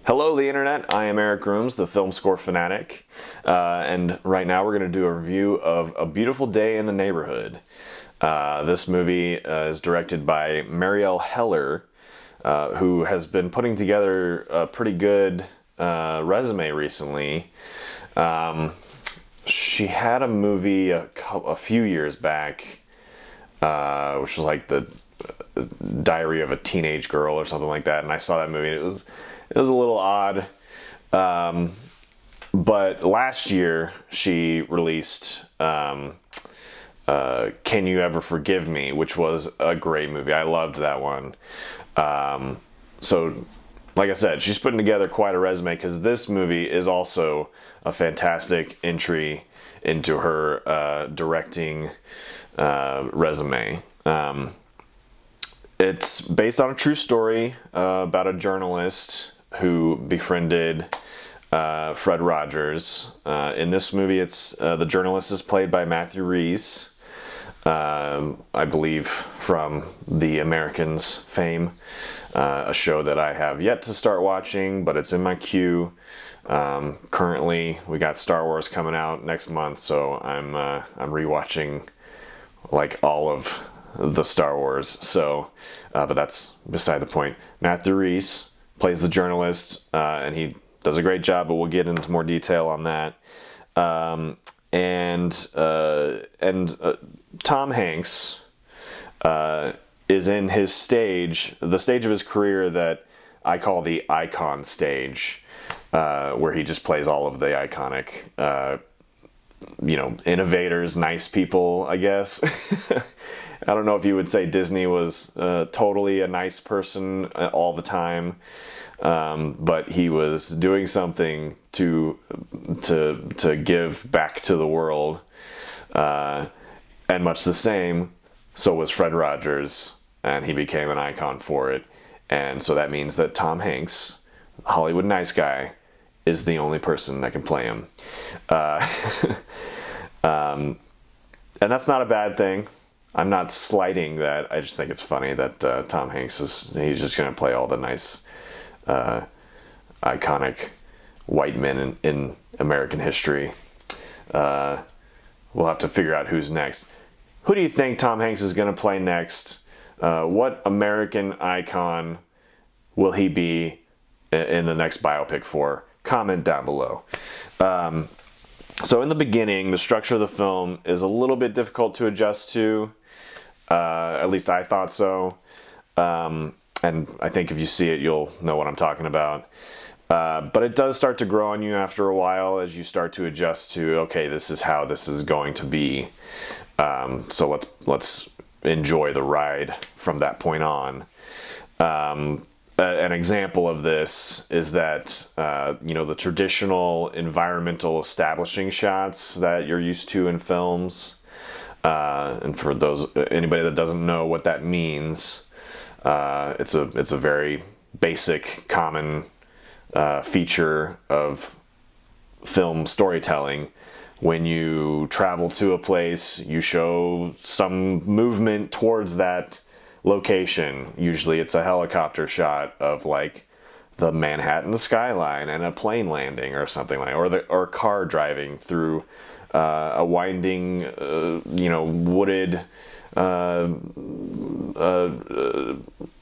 Hello, the internet. I am Eric Grooms, the film score fanatic, and right now we're going to do a review of A Beautiful Day in the Neighborhood. This movie is directed by Marielle Heller, who has been putting together a pretty good resume recently. She had a movie a few years back, which was like the Diary of a Teenage Girl or something like that, and I saw that movie. And it was a little odd, but last year she released Can You Ever Forgive Me, which was a great movie. I loved that one. So like I said, she's putting together quite a resume, because this movie is also a fantastic entry into her directing resume. It's based on a true story about a journalist who befriended Fred Rogers. In this movie, the journalist is played by Matthew Rhys, I believe from The Americans fame, a show that I have yet to start watching, but it's in my queue. Currently, we got Star Wars coming out next month, so I'm rewatching like all of the Star Wars. So, but that's beside the point. Matthew Rhys plays the journalist, and he does a great job, but we'll get into more detail on that. And Tom Hanks is in the stage of his career that I call the icon stage, where he just plays all of the iconic, innovators, nice people, I guess. I don't know if you would say Disney was totally a nice person all the time, but he was doing something to give back to the world, and much the same, so was Fred Rogers, and he became an icon for it. And so that means that Tom Hanks, Hollywood nice guy, is the only person that can play him. And that's not a bad thing. I'm not slighting that. I just think it's funny that Tom Hanks he's just going to play all the nice, iconic white men in American history. We'll have to figure out who's next. Who do you think Tom Hanks is going to play next? What American icon will he be in the next biopic for? Comment down below. So in the beginning, the structure of the film is a little bit difficult to adjust to. At least I thought so. And I think if you see it, you'll know what I'm talking about. But it does start to grow on you after a while as you start to adjust to, okay, this is how this is going to be. So let's enjoy the ride from that point on. An example of this is that, the traditional environmental establishing shots that you're used to in films. And for anybody that doesn't know what that means, it's a very basic, common feature of film storytelling. When you travel to a place, you show some movement towards that location. Usually it's a helicopter shot of like the Manhattan skyline and a plane landing or something like, or a car driving through a winding, wooded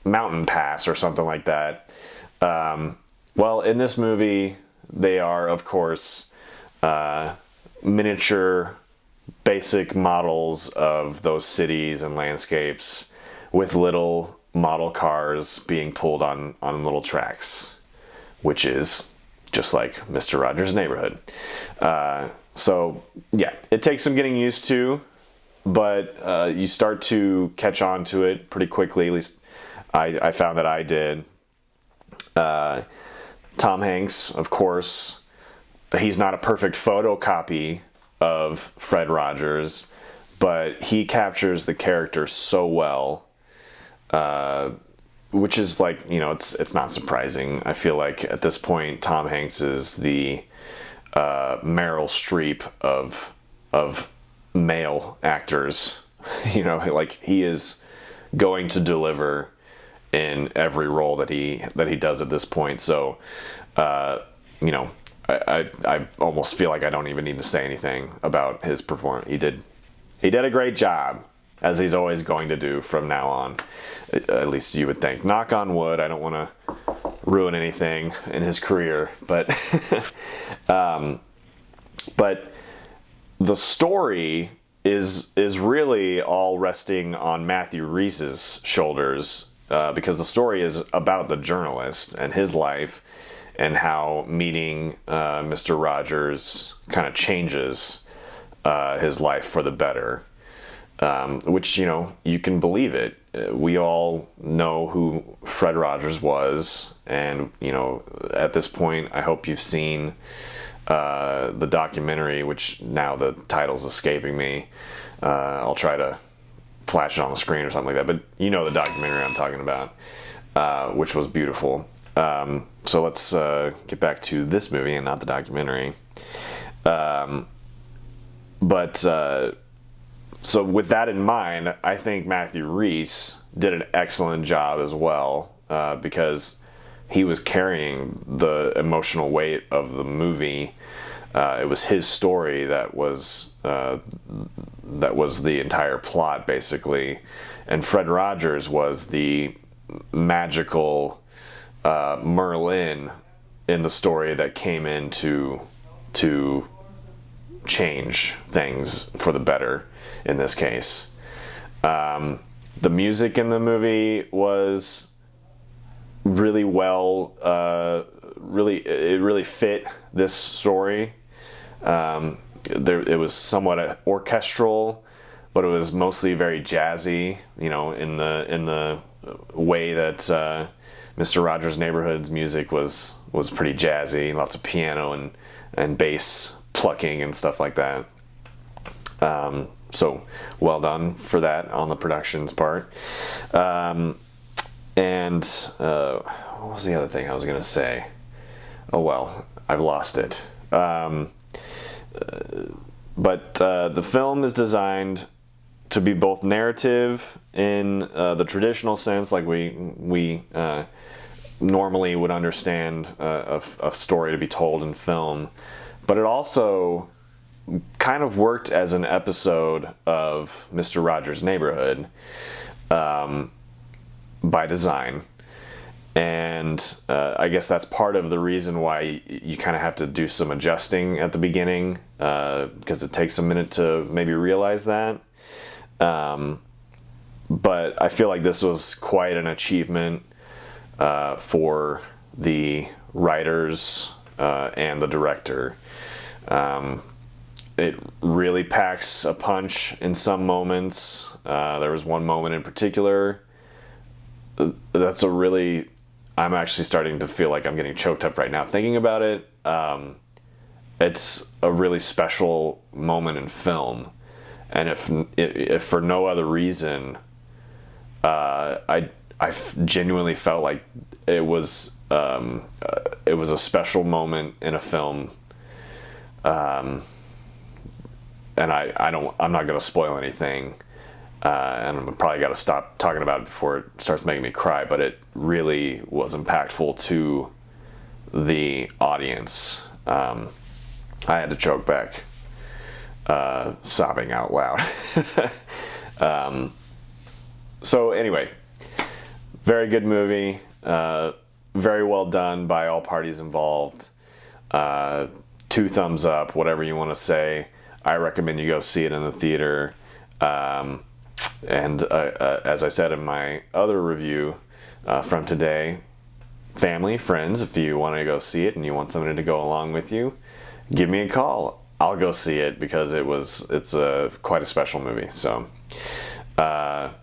mountain pass or something like that. Well, in this movie, they are, of course, miniature, basic models of those cities and landscapes, with little model cars being pulled on little tracks, which is just like Mr. Rogers' Neighborhood. So yeah, it takes some getting used to, but you start to catch on to it pretty quickly. At least I found that I did. Tom Hanks, of course, he's not a perfect photocopy of Fred Rogers, but he captures the character so well, which is like, it's not surprising. I feel like at this point, Tom Hanks is the Meryl Streep of male actors. Like he is going to deliver in every role that he does at this point. So, you know, I almost feel like I don't even need to say anything about his performance. He did a great job, as he's always going to do from now on. At least you would think. Knock on wood. I don't want to ruin anything in his career, but but the story is really all resting on Matthew Rhys's shoulders, because the story is about the journalist and his life, and how meeting Mr. Rogers kind of changes his life for the better. Which, you know, you can believe it. We all know who Fred Rogers was, and, you know, at this point, I hope you've seen the documentary, which now the title's escaping me. I'll try to flash it on the screen or something like that, but you know the documentary I'm talking about, which was beautiful. So let's get back to this movie and not the documentary. So with that in mind, I think Matthew Rhys did an excellent job as well, because he was carrying the emotional weight of the movie. It was his story that was the entire plot, basically, and Fred Rogers was the magical Merlin in the story that came in to change things for the better in this case. The music in the movie was really well, it really fit this story. It was somewhat orchestral, but it was mostly very jazzy, you know, in the way that Mr. Rogers' Neighborhood's music was pretty jazzy, lots of piano and bass plucking and stuff like that. So well done for that on the production's part. And what was the other thing I was going to say? Oh well, I've lost it. But the film is designed to be both narrative in the traditional sense, like we normally would understand a story to be told in film, but it also kind of worked as an episode of Mr. Rogers' Neighborhood, by design. And I guess that's part of the reason why you kind of have to do some adjusting at the beginning, because it takes a minute to maybe realize that. But I feel like this was quite an achievement for the writers and the director. It really packs a punch in some moments. There was one moment in particular that's I'm actually starting to feel like I'm getting choked up right now thinking about it. It's a really special moment in film, and if for no other reason, I genuinely felt like it was a special moment in a film. And I'm not going to spoil anything, and I'm probably got to stop talking about it before it starts making me cry, but it really was impactful to the audience. I had to choke back, sobbing out loud. So anyway, very good movie, very well done by all parties involved. 2 thumbs up, whatever you want to say. I recommend you go see it in the theater. And as I said in my other review from today, family, friends, if you want to go see it and you want somebody to go along with you, give me a call. I'll go see it because it's quite a special movie. So, have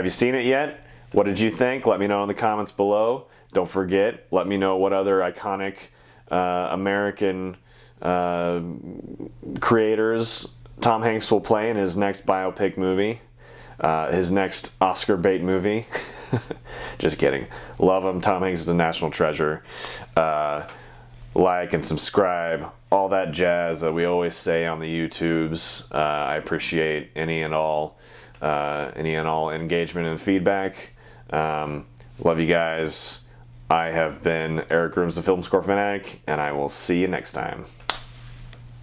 you seen it yet? What did you think? Let me know in the comments below. Don't forget, let me know what other iconic American creators Tom Hanks will play in his next biopic movie, his next Oscar bait movie. Just kidding. Love him. Tom Hanks is a national treasure. Like and subscribe, all that jazz that we always say on the YouTubes. I appreciate any and all engagement and feedback. Love you guys. I have been Eric Rooms, the Film Score Fanatic, and I will see you next time.